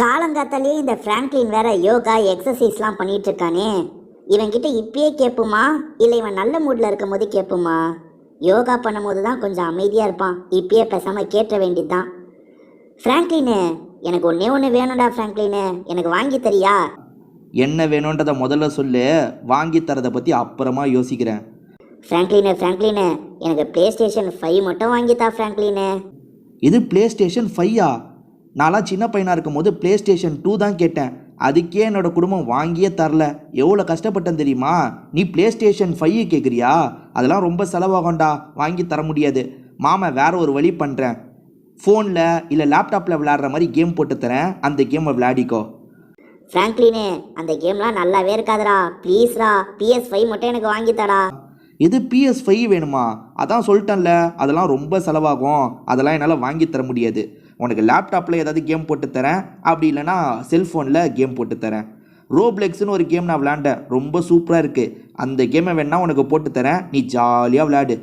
காலங்காத்தாலேயே இந்த ஃப்ராங்க்லின் வேற யோகா எக்ஸசைஸ்லாம் பண்ணிட்டு இருக்கானே, இவன்கிட்ட இப்பயே கேட்புமா இல்லை இவன் நல்ல மூடில் இருக்கும் போது கேட்புமா? யோகா பண்ணும்போது தான் கொஞ்சம் அமைதியாக இருப்பான், இப்பயே பேசாமல் கேட்ட வேண்டியதுதான். ஃப்ராங்க்லினு, எனக்கு ஒன்றே ஒன்று வேணும்டா ஃப்ராங்க்லினு, எனக்கு வாங்கி தரியா? என்ன வேணுன்றதை முதல்ல சொல்லு, வாங்கி தரதை பற்றி அப்புறமா யோசிக்கிறேன். ஃப்ராங்க்லினு, எனக்கு ப்ளே ஸ்டேஷன் 5 மட்டும் வாங்கித்தா ஃப்ராங்க்லினு. இது ப்ளே ஸ்டேஷன் 5ஆ? நான்லாம் சின்ன பையனாக இருக்கும் போது ப்ளே ஸ்டேஷன் 2 தான் கேட்டேன். அதுக்கே என்னோட குடும்பம் வாங்கியே தரல. எவ்வளோ கஷ்டப்பட்டேன் தெரியுமா? நீ ப்ளே ஸ்டேஷன் 5 கேட்குறியா? அதெல்லாம் ரொம்ப செலவாகும்டா, வாங்கி தர முடியாது. மாமா வேற ஒரு வழி பண்ணுறேன், ஃபோனில் இல்லை லேப்டாப்பில் விளையாடுற மாதிரி கேம் போட்டு தரேன், அந்த கேமை விளையாடிக்கோ. ஃப்ராங்க்லினு, அந்த கேம்லாம் நல்லாவே இருக்காதுடா, ப்ளீஸ்ரா, PS5 மட்டும் எனக்கு வாங்கித்தடா. இது PS5 வேணுமா? அதான் சொல்லிட்டேன்ல, அதெல்லாம் ரொம்ப செலவாகும், அதெல்லாம் என்னால் வாங்கி தர முடியாது. உனக்கு லேப்டாப்பில் ஏதாவது கேம் போட்டு தரேன், அப்படி இல்லைனா செல்ஃபோனில் கேம் போட்டு தரேன். ரோப்ளெக்ஸ்னு ஒரு கேம் நான் விளையாண்டேன், ரொம்ப சூப்பராக இருக்குது. அந்த கேமை வேணால் உனக்கு போட்டு தரேன், நீ ஜாலியாக விளையாடு.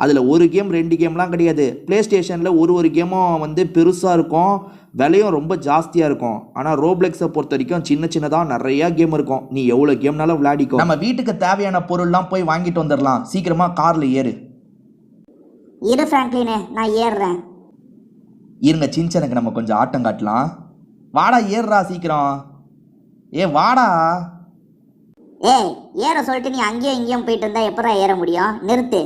அதில் ஒரு கேம் 2 கேம்லாம் கிடையாது. ப்ளே ஸ்டேஷனில் ஒரு கேமும் வந்து பெருசாக இருக்கும், விலையும் ரொம்ப ஜாஸ்தியாக இருக்கும். ஆனால் ரோப்ளெக்ஸை பொறுத்த வரைக்கும் சின்ன சின்னதாக நிறையா கேம் இருக்கும். நீ எவ்வளோ கேம்னாலும் விளையாடிக்கோ. நம்ம வீட்டுக்கு தேவையான பொருள்லாம் போய் வாங்கிட்டு வந்துடலாம். சீக்கிரமாக காரில் ஏறு. இரு ஃப்ராங்க்லினு, நான் ஏறுறேன். இருங்க, சின்சனுக்கு நம்ம கொஞ்சம் ஆட்டம் காட்டலாம். வாடா, ஏறுறா சீக்கிரம். வாடா. ஏய், ஏற சொல்லிட்டு நீ அங்கேயும் இங்கேயும் போயிட்டு இருந்தா எப்படா ஏற முடியும்? நிறுத்து.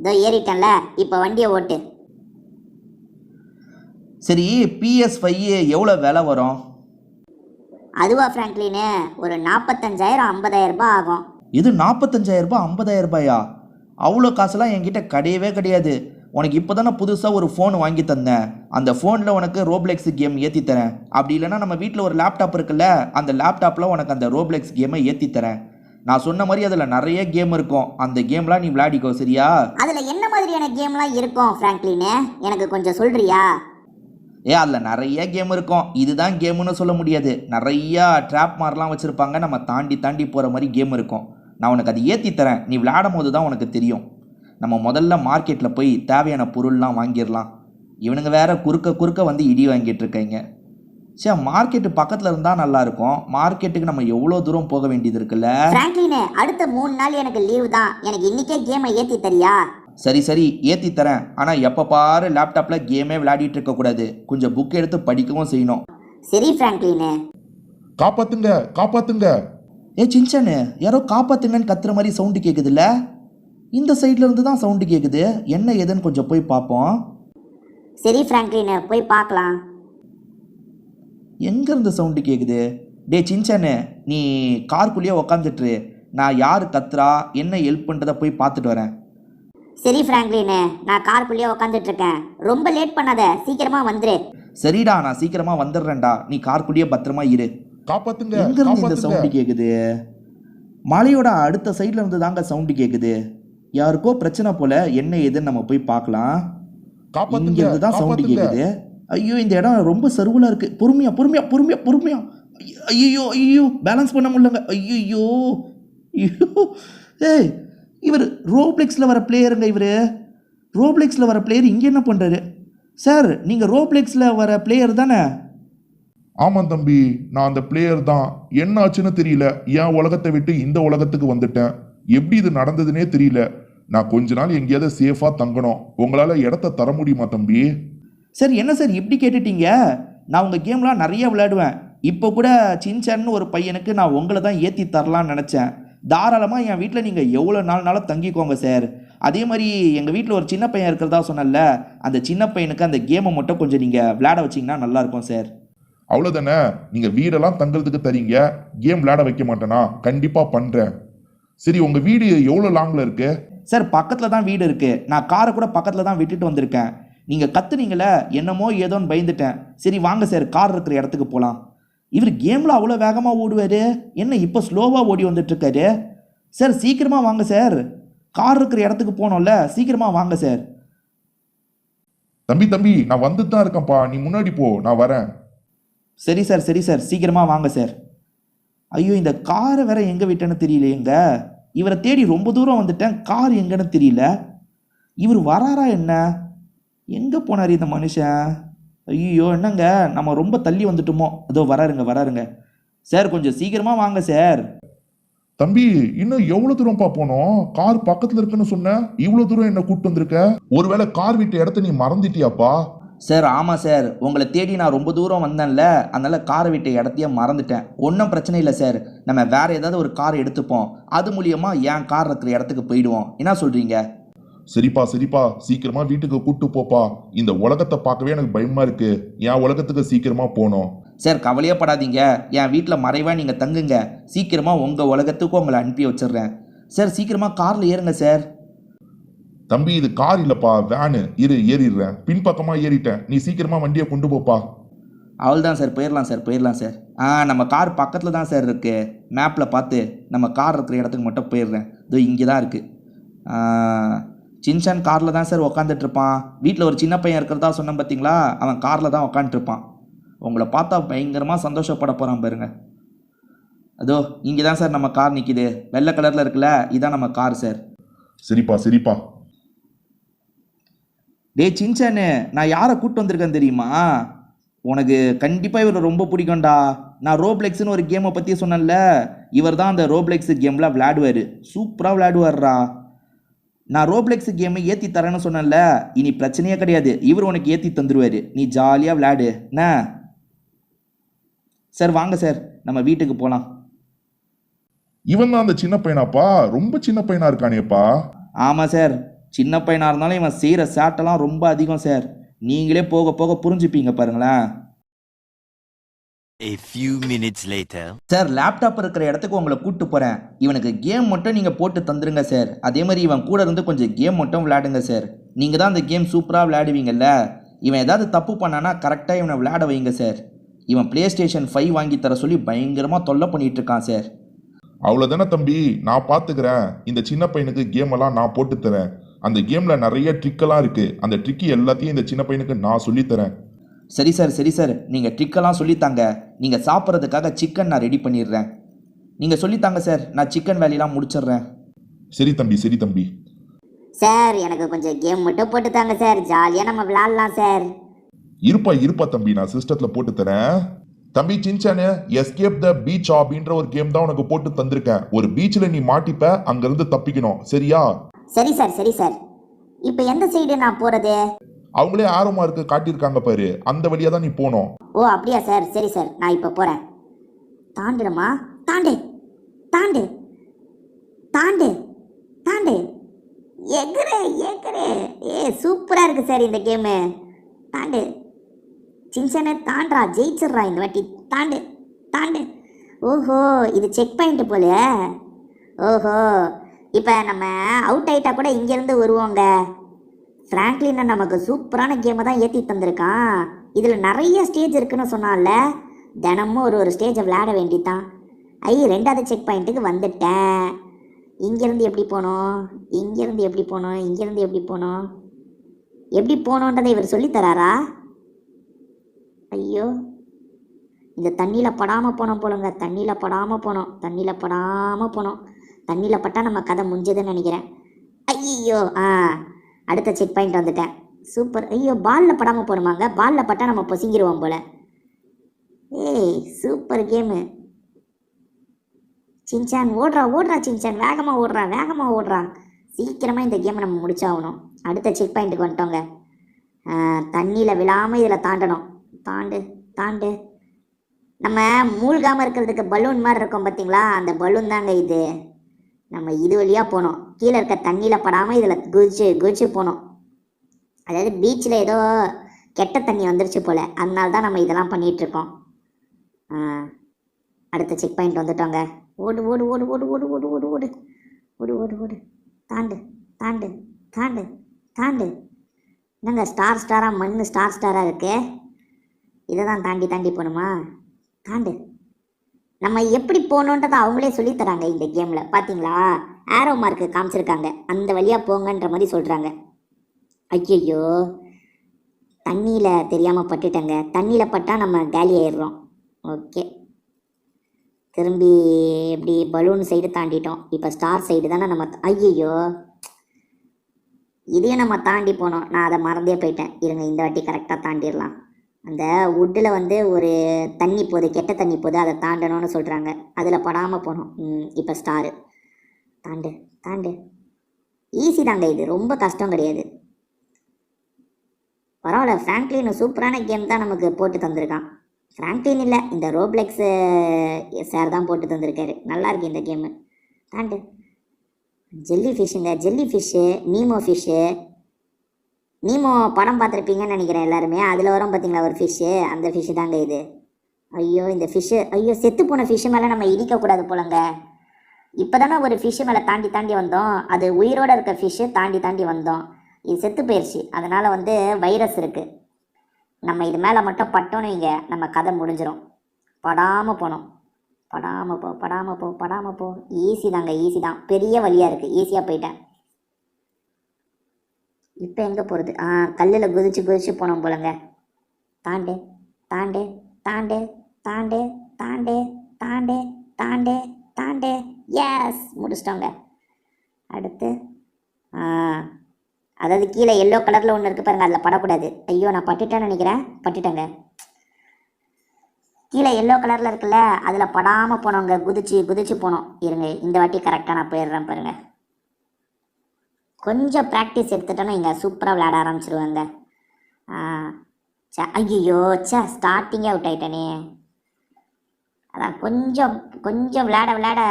இதோ ஏறிட்டேன்ல, இப்போ வண்டியை ஓட்டு. சரி, PS5 எவ்வளோ விலை வரும்? அதுவா ஃப்ராங்க்லினு, ஒரு 45,000 50,000 ரூபாய் ஆகும். இது 45,000 ரூபாய் 50,000 ரூபாயா? அவ்வளோ காசுலாம் என்கிட்ட கிடையவே கிடையாது. உனக்கு இப்போ தானே புதுசாக ஒரு ஃபோன் வாங்கி தந்தேன். அந்த ஃபோனில் உனக்கு ரோப்ளெக்ஸ் கேம் ஏற்றி தரேன். அப்படி இல்லைனா நம்ம வீட்டில் ஒரு லேப்டாப் இருக்குல்ல, அந்த லேப்டாப்பில் உனக்கு அந்த ரோப்ளெக்ஸ் கேமை ஏற்றி தரேன். நான் சொன்ன மாதிரி அதில் நிறைய கேம் இருக்கும், அந்த கேம்லாம் நீ விளையாடிக்கோ, சரியா? அதில் என்ன மாதிரியான கேம்லாம் இருக்கும் ஃப்ராங்க்லினு, எனக்கு கொஞ்சம் சொல்கிறியா? அதில் நிறைய கேம் இருக்கும், இதுதான் கேமுன்னு சொல்ல முடியாது. நிறையா ட்ராப் மாதிரிலாம் வச்சுருப்பாங்க, நம்ம தாண்டி தாண்டி போகிற மாதிரி கேம் இருக்கும். நான் உனக்கு அதை ஏற்றி தரேன், நீ விளையாடும் போது தான் உனக்கு தெரியும். நம்ம முதல்ல மார்க்கெட்டில் போய் தேவையான பொருள்லாம் வாங்கிடலாம். இவனுங்க வேற குறுக்க வந்து இடி வாங்கிட்டு இருக்காங்க. சரி, மார்க்கெட்டு பக்கத்தில் இருந்தால் நல்லாயிருக்கும். மார்க்கெட்டுக்கு நம்ம எவ்வளோ தூரம் போக வேண்டியது இருக்குல்ல? ஃப்ராங்க்லினு, அடுத்த 3 நாள் எனக்கு லீவு தான், எனக்கு இன்னைக்கே கேமை ஏற்றி தரியா? சரி ஏற்றி தரேன். ஆனால் எப்போ பாரு லேப்டாப்பில் கேமே விளையாடிட்டு இருக்கக்கூடாது, கொஞ்சம் புக் எடுத்து படிக்கவும் செய்யணும். சரி ஃப்ராங்க்லினு. காப்பாத்துங்க. சின்சனு, யாரோ காப்பாத்துங்கன்னு கத்துற மாதிரி சவுண்டு கேட்குதுல்ல? இந்த சைட்ல இருந்து தான் சவுண்டு கேட்குது. என்ன ஏதுன்னு கொஞ்சம் போய் பார்ப்போம். சரி ஃப்ராங்க்லினு, போய் பார்க்கலாம். எங்கேருந்து சவுண்டு கேட்குது? சின்சனு, நீ கார்க்குள்ளேயே உக்காந்துட்டு, நான் யார் கத்துறா என்ன ஹெல்ப் பண்ணுறதை போய் பார்த்துட்டு வரேன். சரி ஃப்ராங்க்லினு, நான் கார்க்குள்ளேயே உக்காந்துட்டு இருக்கேன், ரொம்ப லேட் பண்ணாத, சீக்கிரமா வந்துரு. சரிடா, நான் சீக்கிரமா வந்துடுறேன்டா, நீ கார்க்குள்ளேயே பத்திரமா இரு. காப்பாத்துங்க. எங்கேருந்து இந்த சவுண்டு கேட்குது? மலையோட அடுத்த சைட்ல இருந்து தாங்க சவுண்டு கேட்குது. யாருக்கோ பிரச்சனை போல, என்ன ஏதுன்னு நம்ம போய் பார்க்கலாம். இங்கிருந்து தான் சவுண்டு கேட்குது. ஐயோ, இந்த இடம் ரொம்ப சர்வலா இருக்கு. பொறுமையா. ஐயோ, பேலன்ஸ் பண்ண முடியலங்க. ஐயோ. ஏய், இவர் ரோப்ளெக்ஸில் வர பிளேயருங்க. இவர் ரோப்ளெக்ஸில் வர பிளேயர் இங்கே என்ன பண்ணுறாரு? சார், நீங்கள் ரோப்ளெக்ஸில் வர பிளேயர் தானே? ஆமாம் தம்பி, நான் அந்த பிளேயர் தான். என்ன ஆச்சுன்னு தெரியல, என் உலகத்தை விட்டு இந்த உலகத்துக்கு வந்துட்டேன். எப்படி இது நடந்ததுன்னே தெரியல. நான் கொஞ்ச நாள் எங்கேயாவது சேஃபாக தங்கணும். உங்களால் இடத்த தர முடியுமா தம்பி? சார், என்ன சார் இப்படி கேட்டுட்டீங்க? நான் உங்கள் கேம்லாம் நிறைய விளையாடுவேன். இப்போ கூட சின்சான்னு ஒரு பையனுக்கு நான் உங்களை தான் ஏற்றி தரலான்னு நினச்சேன். தாராளமாக என் வீட்டில் நீங்கள் எவ்வளோ நாள்னாலும் தங்கிக்கோங்க சார். அதே மாதிரி எங்கள் வீட்டில் ஒரு சின்ன பையன் இருக்கிறதா சொன்னல, அந்த சின்ன பையனுக்கு அந்த கேமை மட்டும் கொஞ்சம் நீங்கள் விளையாட வச்சிங்கன்னா நல்லாயிருக்கும் சார். அவ்வளோதானே? நீங்கள் வீடெல்லாம் தங்குறதுக்கு தரீங்க, கேம் விளையாட வைக்க மாட்டேனா? கண்டிப்பாக பண்ணுறேன். சரி, உங்கள் வீடு எவ்வளோ லாங்கில் இருக்கு? சார், பக்கத்தில் தான் வீடு இருக்குது. நான் காரை கூட பக்கத்தில் தான் விட்டுட்டு வந்திருக்கேன். நீங்கள் கத்துனீங்களே, என்னமோ ஏதோன்னு பயந்துட்டேன். சரி வாங்க சார், கார் இருக்கிற இடத்துக்கு போகலாம். இவர் கேமில் அவ்வளோ வேகமாக ஓடுவார், என்ன இப்போ ஸ்லோவாக ஓடி வந்துட்டுருக்காரு? சார் சீக்கிரமாக வாங்க சார், கார் இருக்கிற இடத்துக்கு போனோம்ல, சீக்கிரமாக வாங்க சார். தம்பி, நான் வந்துட்டு தான் இருக்கேன்ப்பா, நீ முன்னாடி போ, நான் வரேன். சரி சார், சீக்கிரமாக வாங்க சார். ஐயோ, இந்த காரை வேற எங்கே விட்டேன்னு தெரியலையேங்க. இவரை தேடி ரொம்ப தூரம் வந்துட்டேன், கார் எங்கன்னு தெரியல. இவர் வராரா என்ன? எங்கே போனார் இந்த மனுஷன்? ஐயோ என்னங்க நம்ம ரொம்ப தள்ளி வந்துட்டோமோ. அதோ வராருங்க. சார் கொஞ்சம் சீக்கிரமாக வாங்க சார். தம்பி இன்னும் எவ்வளவு தூரம்ப்பா போனோம்? கார் பக்கத்துல இருக்குன்னு சொன்ன, இவ்வளவு தூரம் என்ன கூட்டு வந்திருக்க? ஒருவேளை கார் விட்ட இடத்த நீ மறந்துட்டியாப்பா? சார் ஆமாம் சார், உங்களை தேடி நான் ரொம்ப தூரம் வந்தேன்ல, அதனால காரை விட்ட இடத்தையே மறந்துட்டேன். ஒன்றும் பிரச்சனை இல்லை சார், நம்ம வேற ஏதாவது ஒரு கார் எடுத்துப்போம், அது மூலியமா என் கார் இருக்கிற இடத்துக்கு போயிடுவோம். என்ன சொல்றீங்க? சரிப்பா சீக்கிரமா வீட்டுக்கு கூட்டு போப்பா. இந்த உலகத்தை பார்க்கவே எனக்கு பயமா இருக்கு. என் உலகத்துக்கு சீக்கிரமா போனோம். சார் கவலையே படாதீங்க, என் வீட்டில் மறைவாக நீங்கள் தங்குங்க, சீக்கிரமாக உங்கள் உலகத்துக்கும் உங்களை அனுப்பி வச்சிடுறேன். சார் சீக்கிரமாக காரில் ஏறுங்க சார். தம்பி இது கார் இல்லப்பா, வேனு. ஏறிடுறேன். பின்பக்கமா ஏறிட்டேன். நீ சீக்கிரமா வண்டியை கொண்டு போப்பா. அவள்தான் சார், போயிடலாம் சார். நம்ம கார் பக்கத்தில் தான் சார் இருக்கு. மேப்பில் பார்த்து நம்ம கார் இருக்கிற இடத்துக்கு மட்டும் போயிடுறேன். இதோ இங்கே தான் இருக்கு. சின்சான் காரில் தான் சார் உக்காந்துட்டு இருப்பான். வீட்டில் ஒரு சின்ன பையன் இருக்கிறதா சொன்னேன் பார்த்தீங்களா, அவன் காரில் தான் உக்காந்துட்டு இருப்பான். உங்களை பார்த்தா பயங்கரமாக சந்தோஷப்பட போகிறான் பாருங்க. அதோ இங்கே தான் சார் நம்ம கார் நிற்கிது, வெள்ளை கலரில் இருக்குல்ல, இதான் நம்ம கார் சார். சரிப்பா. டே சின்சானு, நான் யாரை கூப்பிட்டு வந்திருக்கேன் தெரியுமா? உனக்கு கண்டிப்பாக இவர் ரொம்ப பிடிக்கும்டா. நான் ரோப்ளெக்ஸ்னு ஒரு கேமை பற்றி சொன்னேன்ல, இவர் தான் அந்த ரோப்ளெக்ஸ் கேமில் விளையாடுவார். சூப்பராக விளையாடுவார்ரா. நான் ரோப்ளெக்ஸ் கேமை ஏற்றி தரேன்னு சொன்னேன்ல, இனி பிரச்சனையே கிடையாது, இவர் உனக்கு ஏற்றி தந்துடுவார். நீ ஜாலியாக விளையாடு என்ன. சார் வாங்க சார், நம்ம வீட்டுக்கு போகலாம். இவன் தான் அந்த சின்ன பையனாப்பா? ரொம்ப சின்ன பையனா இருக்கானேப்பா. ஆமாம் சார், சின்ன பையனாக இருந்தாலும் இவன் செய்கிற சேட்டெல்லாம் ரொம்ப அதிகம் சார். நீங்களே போக போக புரிஞ்சுப்பீங்க பாருங்களேன். A few minutes later. Sir laptop இருக்கிற இடத்துக்கு உங்களை கூப்பிட்டு போகிறேன். இவனுக்கு கேம் மட்டும் நீங்கள் போட்டு தந்துடுங்க சார். அதே மாதிரி இவன் கூட இருந்து கொஞ்சம் கேம் மட்டும் விளையாடுங்க சார். நீங்கள் தான் அந்த கேம் சூப்பராக விளையாடுவீங்கல்ல. இவன் ஏதாவது தப்பு பண்ணானா கரெக்டாக இவனை விளையாட வைங்க சார். இவன் பிளே ஸ்டேஷன் 5 வாங்கி தர சொல்லி பயங்கரமாக தொல்லை பண்ணிட்டு இருக்கான் சார். அவ்வளவுதானே தம்பி, நான் பாத்துக்கிறேன். இந்த சின்ன பையனுக்கு கேம் எல்லாம் நான் போட்டு தரேன். அந்த கேம்ல நிறைய ட்ரிக்கெல்லாம் இருக்கு. அந்த ட்ரிக் எல்லாத்தையும் இந்த சின்ன பையனுக்கு நான் சொல்லித்தரேன். சரி சார், நீங்கள் ட்ரிக்கெல்லாம் சொல்லித்தாங்க. நீங்கள் சாப்பிட்றதுக்காக சிக்கன் நான் ரெடி பண்ணிடுறேன். நீங்கள் சொல்லித்தாங்க சார், நான் சிக்கன் வேலையெல்லாம் முடிச்சிடுறேன். சரி தம்பி. சார் எனக்கு கொஞ்சம் கேம் மட்டும் போட்டு தாங்க சார், ஜாலியாக நம்ம விளாட்லாம் சார். இருப்பா தம்பி, நான் சிஸ்டத்துல போட்டு தரேன். தம்பி சின்சானு, எஸ்கேப் த பீச் அப்படின்ற ஒரு கேம் தான் உனக்கு போட்டு தந்திருக்கேன். ஒரு பீச்சில் நீ மாட்டிப்ப, அங்கிருந்து தப்பிக்கணும், சரியா? சரி சார். இப்போ எந்த சைடு நான் போகிறது? அவங்களே ஆரோ மார்க்கு காட்டியிருக்காங்க பாரு, அந்த வழியா தான் நீ போகணும். ஓ அப்படியா சார், சரி சார், நான் இப்போ போகிறேன். தாண்டுமா, தாண்டு எகுறே. சூப்பராக இருக்குது சார் இந்த கேமு. தாண்டு சின்சானே, தாண்டா, ஜெயிச்சிட்றா இந்த வாட்டி. தாண்டு. ஓஹோ, இது செக் பாயிண்ட்டு போல. ஓஹோ, இப்போ நம்ம அவுட் ஆகிட்டா கூட இங்கேருந்து வருவோங்க. ஃப்ராங்க்லின் நமக்கு சூப்பரான கேமை தான் ஏற்றி தந்திருக்கான். இதில் நிறைய ஸ்டேஜ் இருக்குன்னு சொன்னால, தினமும் ஒரு ஸ்டேஜை விளையாட வேண்டியதான். 2வது செக் பாயிண்ட்டுக்கு வந்துட்டேன். இங்கேருந்து எப்படி போனோம்? எப்படி போனோன்றதை இவர் சொல்லித்தராரா? ஐயோ, இந்த தண்ணியில் படாமல் போனோம் போலங்க. தண்ணியில் பட்டால் நம்ம கதை முடிஞ்சதுன்னு நினைக்கிறேன். ஐயோ, அடுத்த செக் பாயிண்ட் வந்துட்டேன். சூப்பர். ஐயோ, பாலில் படாமல் போகணுமாங்க. பாலில் பட்டால் நம்ம பொசிங்கிடுவோம் போல். Super game. சின்சான் ஓடுறா சின்சான், வேகமாக ஓடுறா. சீக்கிரமாக இந்த கேமை நம்ம முடிச்சாகணும். அடுத்த செக் பாயிண்ட்டுக்கு வந்துட்டோங்க. தண்ணியில் விழாமல் இதில் தாண்டணும். தாண்டு. நம்ம மூழ்காமல் இருக்கிறதுக்கு பலூன் மாதிரி இருக்கும் பார்த்தீங்களா, அந்த பலூன் தாங்க இது. நம்ம இது வழியாக போனோம். கீழே இருக்க தண்ணியில் படாமல் இதில் குதிச்சு போனோம். அதாவது பீச்சில் ஏதோ கெட்ட தண்ணி வந்துருச்சு போல், அதனால தான் நம்ம இதெல்லாம் பண்ணிகிட்ருக்கோம். அடுத்த செக் பாயிண்ட் வந்துட்டோங்க. ஓடு. தாண்டு. என்னங்க ஸ்டாராக மண் ஸ்டாராக இருக்கு. இதை தான் தாண்டி போகணுமா? தாண்டு. நம்ம எப்படி போகணுன்றதை அவங்களே சொல்லித்தராங்க இந்த கேமில். பார்த்தீங்களா, ஆரோ மார்க்கு காமிச்சிருக்காங்க, அந்த வழியாக போங்கன்ற மாதிரி சொல்கிறாங்க. ஐயோ, தண்ணியில் தெரியாமல் பட்டுட்டேங்க. தண்ணியில் பட்டால் நம்ம காலி ஆயிடுறோம். ஓகே, திரும்பி எப்படி பலூன் சைடு தாண்டிட்டோம். இப்போ ஸ்டார் சைடு தானே நம்ம. ஐயோ, இதையும் நம்ம தாண்டி போனோம். நான் அதை மறந்தே போயிட்டேன். இருங்க, இந்த வாட்டி கரெக்டாக தாண்டிடலாம். அந்த வுட்டில் வந்து ஒரு தண்ணி போகுது, கெட்ட தண்ணி போகுது, அதை தாண்டணும்னு சொல்கிறாங்க. அதில் படாமல் போகணும். இப்போ ஸ்டாரு. தாண்டு தாண்டு. ஈஸி தாங்க, இது ரொம்ப கஷ்டம் கிடையாது. பரவாயில்ல, ஃப்ராங்க்லின் சூப்பரான கேம் தான் நமக்கு போட்டு தந்திருக்கான். ஃப்ராங்க்லின் இல்லை, இந்த ரோப்ளெக்ஸு சார் தான் போட்டு தந்திருக்காரு. நல்லா இருக்கு இந்த கேமு. தாண்டு. ஜெல்லி ஃபிஷ்ஷுங்க, jelly fish, Nemo fish. Nemo படம் பார்த்துருப்பீங்கன்னு நினைக்கிறேன் எல்லாருமே. அதில் வரும் பார்த்தீங்களா ஒரு ஃபிஷ்ஷு, அந்த ஃபிஷ்ஷு தாங்க இது. ஐயோ இந்த ஃபிஷ்ஷு, ஐயோ செத்து போன ஃபிஷ்ஷு மேலே நம்ம இடிக்கக்கூடாது போலங்க. இப்போ தானே ஒரு ஃபிஷ்ஷு மேலே தாண்டி தாண்டி வந்தோம், அது உயிரோடு இருக்க ஃபிஷ்ஷு தாண்டி தாண்டி வந்தோம். இது செத்து போயிடுச்சு, அதனால் வந்து வைரஸ் இருக்குது. நம்ம இது மேலே மட்டும் பட்டோன்னு இங்கே நம்ம கதை முடிஞ்சிடும். படாமல் போகணும். படாமல் போ படாமல் போ படாமல் போ. ஈஸி தாங்க, ஈஸி தான். பெரிய வழியாக இருக்குது, ஈஸியாக போயிட்டேன். இப்போ எங்கே போகிறது? கல்லில் குதிச்சு குதிச்சு போனோம் போலங்க. தாண்டு தாண்டு தாண்டு தாண்டு தாண்டு தாண்டு தாண்டு தாண்டு. எஸ், முடிச்சிட்டோங்க. அடுத்து அதாவது கீழே எல்லோ கலரில் ஒன்று இருக்குது பாருங்கள், அதில் படக்கூடாது. ஐயோ நான் பட்டுட்டேன்னு நினைக்கிறேன். பட்டுட்டேங்க. கீழே எல்லோ கலரில் இருக்குல்ல, அதில் படாமல் போனோங்க. குதிச்சு குதிச்சு போனோம். இருங்க, இந்த வாட்டி கரெக்டாக நான் போயிடுறேன் பாருங்கள். கொஞ்சம் ப்ராக்டிஸ் எடுத்துட்டோன்னா இங்கே சூப்பராக விளையாட ஆரம்பிச்சிருவாங்க. ஐயோ ஸ்டார்டிங்கே அவுட் ஆகிட்டேனே. அதான் கொஞ்சம் கொஞ்சம் விளையாட விளையாட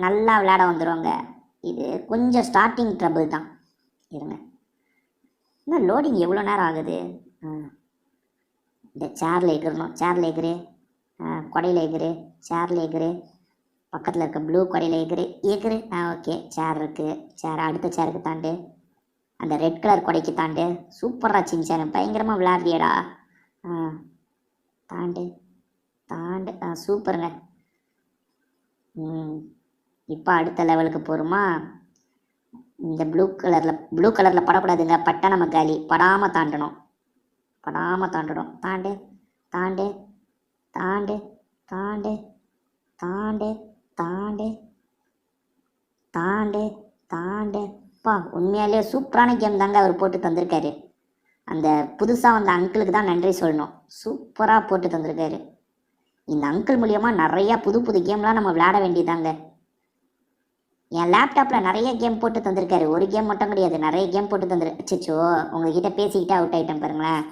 நல்லா விளையாட வந்துடுவாங்க. இது கொஞ்சம் ஸ்டார்டிங் ட்ரபிள் தான். இருங்க, இன்னும் லோடிங் எவ்வளோ நேரம் ஆகுது? இந்த சேரில் எகிறணும். சேரில் எகிரு, கொடையில் எகிரு, சேரில் எகிரு, பக்கத்தில் இருக்க ப்ளூ கொடையில் எகிரு எகிரு. ஓகே, சேர் இருக்குது. சேர் அடுத்த சேருக்கு தாண்டு. அந்த ரெட் கலர் கொடைக்கு தாண்டு. சூப்பராக சின்சானு, பயங்கரமாக விளையாடுறியடா. தாண்டு தாண்டு. சூப்பருங்க. இப்போ அடுத்த லெவலுக்கு போகிறோமா? இந்த ப்ளூ கலரில் படக்கூடாதுங்க. பட்டா நம்ம காலி. படாமல் தாண்டணும். படாமல் தாண்டணும். தாண்டு தாண்டு தாண்டு தாண்டு தாண்டு தாண்டு தாண்டு தாண்டு. பா, உண்மையாலே சூப்பரான கேம் தாங்க அவர் போட்டு தந்திருக்காரு. அந்த புதுசாக வந்த அங்கிளுக்கு தான் நன்றி சொல்லணும். சூப்பராக போட்டு தந்திருக்காரு. இந்த அங்கிள் மூலியமாக நிறையா புது புது கேம்லாம் நம்ம விளையாட வேண்டியதாங்க. என் லேப்டாப்பில் நிறைய கேம் போட்டு தந்திருக்காரு. ஒரு கேம் மட்டும் கிடையாது, நிறைய கேம் போட்டு அச்சோ, உங்ககிட்ட பேசிக்கிட்டே அவுட் ஆகிட்டேன் பாருங்களேன்.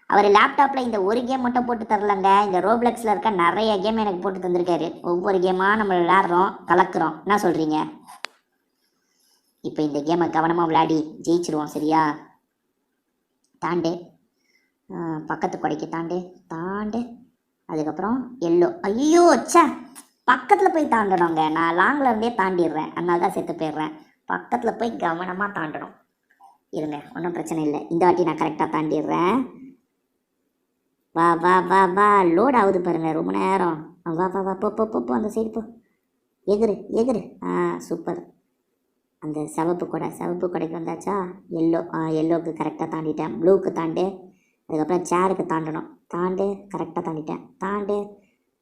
அவர் லேப்டாப்பில் இந்த ஒரு கேம் மட்டும் போட்டு தரலங்க. இந்த ரோப்ளெக்ஸில் இருக்க நிறைய கேம் எனக்கு போட்டு தந்திருக்காரு. ஒவ்வொரு கேமாக நம்ம விளையாடுறோம், கலக்குறோம். என்ன சொல்கிறீங்க? இப்போ இந்த கேமை கவனமாக விளையாடி ஜெயிச்சிருவோம், சரியா? தாண்டு. பக்கத்து கொடைக்கு தாண்டு தாண்டு. அதுக்கப்புறம் எல்லோ. ஐயோ பக்கத்தில் போய் தாண்டணுங்க. நான் லாங்கில் இருந்தே தாண்டிடுறேன், அதனால தான் செத்து போயிடுறேன். பக்கத்தில் போய் கவனமாக தாண்டணும். இருங்க, ஒன்றும் பிரச்சனை இல்லை. இந்த வாட்டி நான் கரெக்டாக தாண்டிடுறேன். வா வா வா வா. லோட் ஆகுது பாருங்க, ரொம்ப நேரம். வா வா வா, போ போ போ, அந்த சைடு போ. எகிரு எகிரு. சூப்பர். அந்த சிவப்பு கொடைக்கு வந்தாச்சா? எல்லோ. எல்லோவுக்கு கரெக்டாக தாண்டிட்டேன். ப்ளூக்கு தாண்டு. அதுக்கப்புறம் சேருக்கு தாண்டணும். தாண்டு. கரெக்டாக தாண்டிட்டேன். தாண்டு.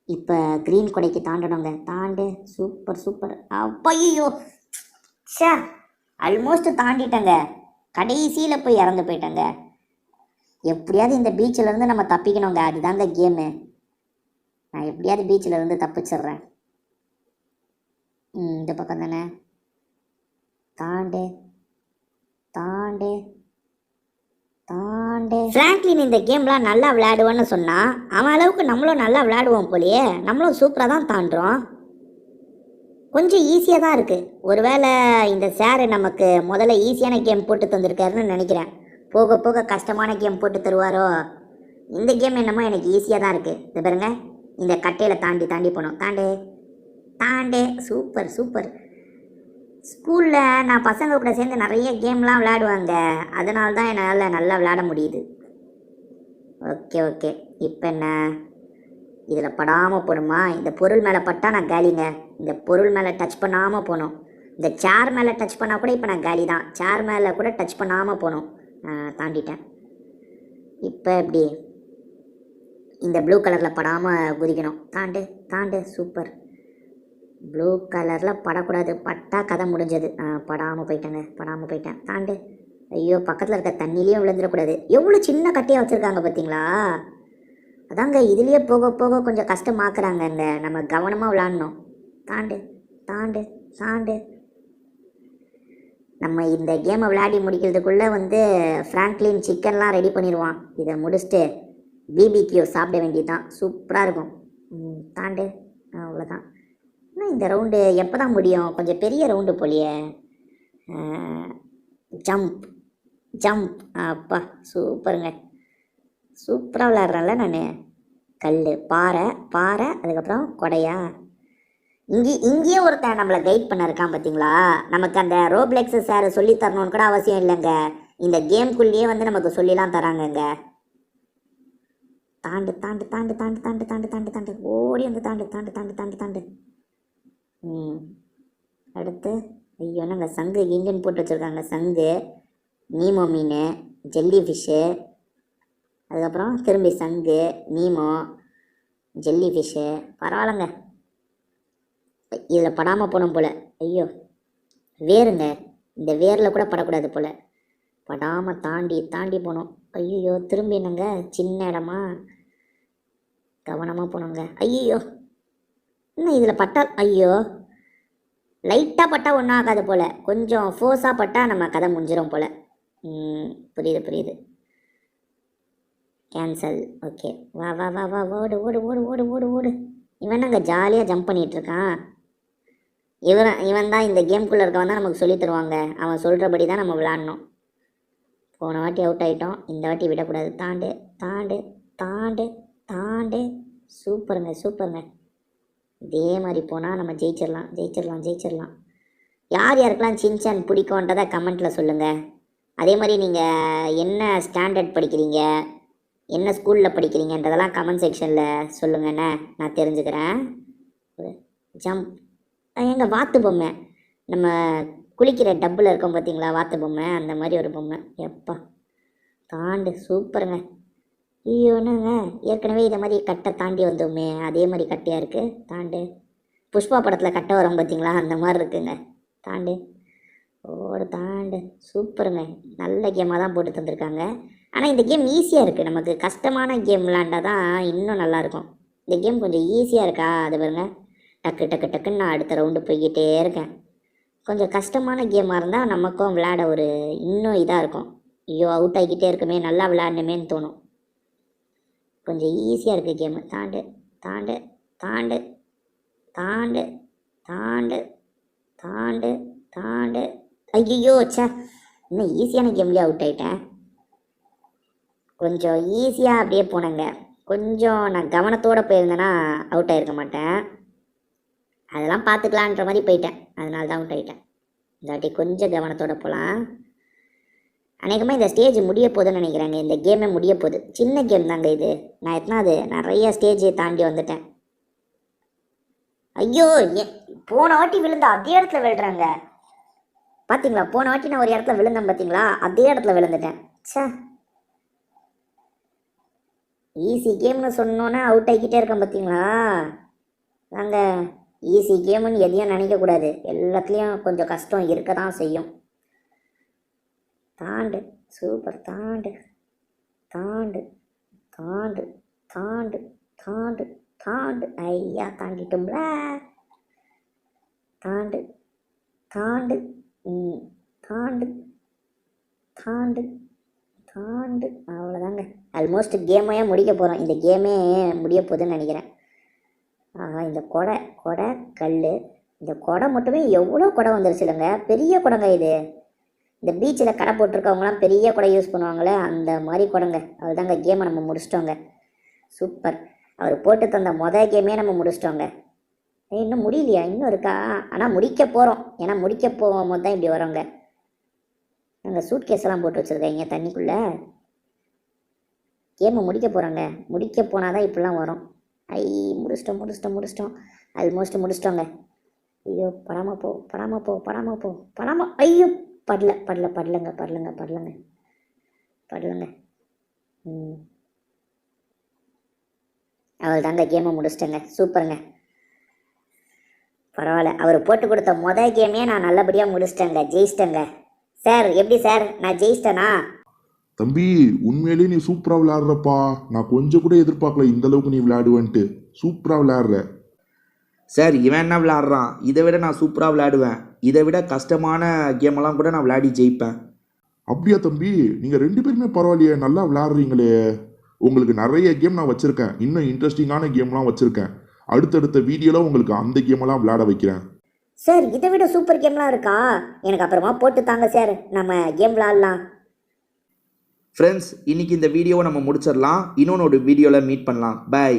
இப்போ க்ரீன் கொடைக்கு தாண்டணுங்க. தாண்டு. Super super. அப்பையோ ஆல்மோஸ்ட் தாண்டிட்டேங்க. கடைசியில் போய் இறந்து போயிட்டேங்க. எப்படியாவது இந்த பீச்சில் இருந்து நம்ம தப்பிக்கணுங்க. அதுதாங்க கேமு. நான் எப்படியாவது பீச்சில் இருந்து தப்பிச்சிட்றேன். இந்த பக்கம் தானே. தாண்டு தாண்டு தாண்டு. ஃப்ராங்க்லின் இந்த கேம்லாம் நல்லா விளையாடுவான்னு சொன்னால் அவன் அளவுக்கு நம்மளும் நல்லா விளையாடுவோம் போலையே. நம்மளும் சூப்பராக தான் தாண்டுறோம். கொஞ்சம் ஈஸியாக தான் இருக்குது. ஒருவேளை இந்த சார் நமக்கு முதல்ல ஈஸியான கேம் போட்டு தந்திருக்காருன்னு நினைக்கிறேன். போக போக கஷ்டமான கேம் போட்டு தருவாரோ. இந்த கேம் என்னமோ எனக்கு ஈஸியாக தான் இருக்குது. இது பாருங்க, இந்த கட்டையில் தாண்டி தாண்டி போனோம். தாண்டு தாண்டு. Super super. ஸ்கூலில் நான் பசங்க கூட சேர்ந்து நிறைய கேம்லாம் விளையாடுவாங்க. அதனால தான் என்னால் நல்லா விளையாட முடியுது. Okay okay. இப்போ என்ன, இதில் படாமல் போகணுமா? இந்த பொருள் மேலே பட்டால் நான் காலிங்க. இந்த பொருள் மேலே டச் பண்ணாமல் போகணும். இந்த சேர் மேலே டச் பண்ணால் கூட இப்போ நான் காலி தான். சேர் மேலே கூட டச் பண்ணாமல் போகணும். தாண்டிட்டேன். இப்போ எப்படி இந்த ப்ளூ கலரில் படாமல் குதிக்கணும். தாண்டு தாண்டு. சூப்பர். ப்ளூ கலரில் படக்கூடாது. பட்டா கதை முடிஞ்சது. படாமல் போயிட்டேன். தாண்டு. ஐயோ, பக்கத்தில் இருக்க தண்ணிலையும் விழுந்துடக்கூடாது. எவ்வளோ சின்ன கட்டையாக வச்சுருக்காங்க பார்த்தீங்களா? அதாங்க இதுலேயே போக போக கொஞ்சம் கஷ்டமாக்குறாங்கங்க. நம்ம கவனமாக விளாட்ணும். தாண்டு தாண்டு தாண்டு. நம்ம இந்த கேமை விளையாடி முடிக்கிறதுக்குள்ளே வந்து ஃப்ராங்க்லின் சிக்கன்லாம் ரெடி பண்ணிடுவான். இதை முடிச்சுட்டு பிபிக்யூ சாப்பிட வேண்டியதுதான். சூப்பராக இருக்கும். தாண்டு. அவ்வளோதான். ஆனால் இந்த ரவுண்டு எப்போ தான் முடியும்? கொஞ்சம் பெரிய ரவுண்டு போலியே. Jump jump. அப்பா சூப்பருங்க. சூப்பராக விளாட்றேன்ல நான். கல், பாறை பாறை, அதுக்கப்புறம் கொடையா. இங்கேயே ஒருத்தன் நம்மளை கைட் பண்ண இருக்கான் பார்த்தீங்களா? நமக்கு அந்த ரோப்ளெக்ஸ் சார் சொல்லி தரணும்னு கூட அவசியம் இல்லைங்க. இந்த கேம்குள்ளேயே வந்து நமக்கு சொல்லிலாம் தராங்கங்க. தாண்டு தாண்டு தாண்டு தாண்டு தாண்டு தாண்டு தாண்டு தாண்டு ஓடி வந்து தாண்டு தாண்டு தாண்டு தாண்டு தாண்டு. அடுத்து ஐயோ நாங்கள் சங்கு இங்கன்னு போட்டு வச்சுருக்காங்க. சங்கு, நீமோ மீன், ஜெல்லி ஃபிஷ்ஷு, அதுக்கப்புறம் திரும்பி சங்கு, நீமோ, ஜெல்லி ஃபிஷ்ஷு. பரவாயில்லைங்க. இதில் படாமல் போனோம் போல். ஐயோ வேருங்க, இந்த வேரில் கூட படக்கூடாது போல். படாமல் தாண்டி தாண்டி போனோம். ஐயோ திரும்பி என்னங்க சின்ன இடமா, கவனமாக போனோங்க. ஐயோ இன்னும் இதில் பட்டால், ஐயோ லைட்டாக பட்டால் ஒன்றும் ஆகாது போல். கொஞ்சம் ஃபோர்ஸாக பட்டால் நம்ம கதை முடிஞ்சிடும் போல். புரியுது புரியுது. கேன்சல். ஓகே வா வா வா வா ஓடு ஓடு ஓடு ஓடு ஓடு ஓடு. இவன் அங்கே ஜாலியாக ஜம்ப் பண்ணிகிட்ருக்கான். இவன் தான் இந்த கேம்குள்ளே இருக்கவன் தான் நமக்கு சொல்லி தருவாங்க. அவன் சொல்கிறபடி தான் நம்ம விளாட்ணும். போன வாட்டி அவுட் ஆகிட்டோம், இந்த வாட்டி விடக்கூடாது. தாண்டு தாண்டு தாண்டு தாண்டு. சூப்பருங்க சூப்பருங்க. இதே மாதிரி போனால் நம்ம ஜெயிச்சிடலாம் ஜெயிச்சிடலாம் ஜெயிச்சிடலாம். யார் யாருக்கெல்லாம் சின்சான் பிடிக்கும்ன்றதை கமெண்ட்டில் சொல்லுங்கள். அதே மாதிரி நீங்கள் என்ன ஸ்டாண்டர்ட் படிக்கிறீங்க, என்ன ஸ்கூலில் படிக்கிறீங்கன்றதெல்லாம் கமெண்ட் செக்ஷனில் சொல்லுங்கண்ணே, நான் தெரிஞ்சுக்கிறேன். ஜம்ப். எங்கள் வாத்து பொம்மை, நம்ம குளிக்கிற டப்பில் இருக்கோம் பார்த்தீங்களா வாத்து பொம்மை, அந்த மாதிரி ஒரு பொம்மை. எப்பா தாண்டு. சூப்பருங்க. ஐயோ என்னங்க ஏற்கனவே இதை மாதிரி கட்டை தாண்டி வந்தோமே, அதே மாதிரி கட்டையாக இருக்குது. தாண்டு. புஷ்பா படத்தில் கட்டை வரும் பார்த்தீங்களா, அந்த மாதிரி இருக்குங்க. தாண்டு ஓடு தாண்டு. சூப்பருங்க. நல்ல கேமாக தான் போட்டு தந்திருக்காங்க. ஆனால் இந்த கேம் ஈஸியாக இருக்குது. நமக்கு கஷ்டமான கேம் விளாண்டா தான் இன்னும் நல்லாயிருக்கும். இந்த கேம் கொஞ்சம் ஈஸியாக இருக்கா, அது பாருங்க. டக்கு டக்கு டக்குன்னு நான் அடுத்த ரவுண்டு போய்கிட்டே இருக்கேன். கொஞ்சம் கஷ்டமான கேமாக இருந்தால் நமக்கும் விளையாட ஒரு இன்னும் இதாக இருக்கும். ஐயோ அவுட் ஆகிக்கிட்டே இருக்குமே, நல்லா விளையாடணுமேன்னு தோணும். கொஞ்சம் ஈஸியாக இருக்குது கேமு. தாண்டு தாண்டு தாண்டு தாண்டு தாண்டு தாண்டு தாண்டு. ஐயோ சே, இன்னும் ஈஸியான கேம்லேயே அவுட் ஆகிட்டேன். கொஞ்சம் ஈஸியாக அப்படியே போனேங்க. கொஞ்சம் நான் கவனத்தோடு போயிருந்தேன்னா அவுட் ஆகிருக்க மாட்டேன். அதெல்லாம் பார்த்துக்கலான்ற மாதிரி போயிட்டேன், அதனால தான் அவுட் ஆகிட்டேன். இந்த வாட்டி கொஞ்சம் கவனத்தோடு போகலாம். அநேகமாக இந்த ஸ்டேஜ் முடிய போகுதுன்னு நினைக்கிறேங்க. இந்த கேமே முடிய போகுது. சின்ன கேம் தாங்க இது. நான் எத்தனாவது நிறைய ஸ்டேஜை தாண்டி வந்துட்டேன். ஐயோ போன வாட்டி விழுந்த அதே இடத்துல விழுறாங்க பார்த்தீங்களா? போன வாட்டி நான் ஒரு இடத்துல விழுந்தேன் பார்த்தீங்களா, அதே இடத்துல விழுந்துட்டேன். சே, ஈஸி கேம்னு சொன்னோன்னே அவுட் ஆகிக்கிட்டே இருக்கேன் பார்த்தீங்களா. நாங்கள் ஈஸி கேமுன்னு எதையும் நினைக்கக்கூடாது. எல்லாத்துலேயும் கொஞ்சம் கஷ்டம் இருக்க தான் செய்யும். தாண்டு. சூப்பர். தாண்டு தாண்டு தாண்டு தாண்டு தாண்டு தாண்டு. ஐயா தாண்டிட்டோம்ல. தாண்டு தாண்டு தாண்டு தாண்டு தாண்டு. அவ்வளோதாங்க. ஆல்மோஸ்ட் கேமையே முடிக்க போகிறோம். இந்த கேமே முடிய போகுதுன்னு நினைக்கிறேன். இந்த கொடை கல், இந்த கொடை மட்டுமே எவ்வளோ கொடை வந்துருச்சுலங்க. பெரிய கொடைங்க இது. இந்த பீச்சில் கடை போட்டிருக்கவங்களாம் பெரிய கொடை யூஸ் பண்ணுவாங்களே, அந்த மாதிரி கொடைங்க. அதுதாங்க கேமை நம்ம முடிச்சிட்டோங்க. சூப்பர். அவர் போட்டு தந்த மொதல் கேமே நம்ம முடிச்சிட்டோங்க. இன்னும் முடியலையா? இன்னும் இருக்கா? ஆனால் முடிக்க போகிறோம். ஏன்னா முடிக்க போகும்போது தான் இப்படி வரோங்க. நாங்கள் சூட் கேஸெல்லாம் போட்டு வச்சுருக்கீங்க தண்ணிக்குள்ளே. கேமை முடிக்க போகிறோங்க. முடிக்க போனால் தான் இப்படிலாம் வரும். முடிச்சிட்டோம் முடிச்சிட்டோம் முடிச்சிட்டோம். ஆல்மோஸ்ட் முடிச்சிட்டோங்க. ஐயோ படாமல் போ படாமல் போ படாமல் போ படாமல். ஐயோ படலங்க. அவள் தாங்க கேமை முடிச்சிட்டேங்க. சூப்பருங்க. பரவாயில்ல, அவர் போட்டு கொடுத்த மொதல் கேமையே நான் நல்லபடியாக முடிச்சிட்டேங்க, ஜெயிச்சிட்டேங்க. சார் எப்படி சார், நான் ஜெயிச்சிட்டேனா? தம்பி உண்மையிலேயே நீ சூப்பரா விளையாடுறப்பா. நான் கொஞ்சம் கூட எதிர்பார்க்கல இந்த அளவுக்கு நீ விளையாடுவேன்ட்டு. சூப்பரா விளையாடுற. சார் இவன் என்ன விளையாடுறான், இதை விட நான் சூப்பராக விளையாடுவேன். இதை விட கஷ்டமான கேமெல்லாம் கூட நான் விளையாடி ஜெயிப்பேன். அப்படியா தம்பி, நீங்க 2 பேருமே பரவாயில்லையே, நல்லா விளையாடுறீங்களே. உங்களுக்கு நிறைய கேம் நான் வச்சிருக்கேன், இன்னும் இன்ட்ரெஸ்டிங்கான கேம்லாம் வச்சிருக்கேன். அடுத்தடுத்த வீடியோல உங்களுக்கு அந்த கேமெல்லாம் விளையாட வைக்கிறேன். சார் இதை விட சூப்பர் கேம்லாம் இருக்கா? எனக்கு அப்புறமா போட்டு தாங்க சார், நம்ம கேம் விளாட்லாம். ஃப்ரெண்ட்ஸ் இன்னைக்கு இந்த வீடியோவை நம்ம முடிச்சிடலாம். இன்னொன்று ஒரு வீடியோவில் மீட் பண்ணலாம். பை.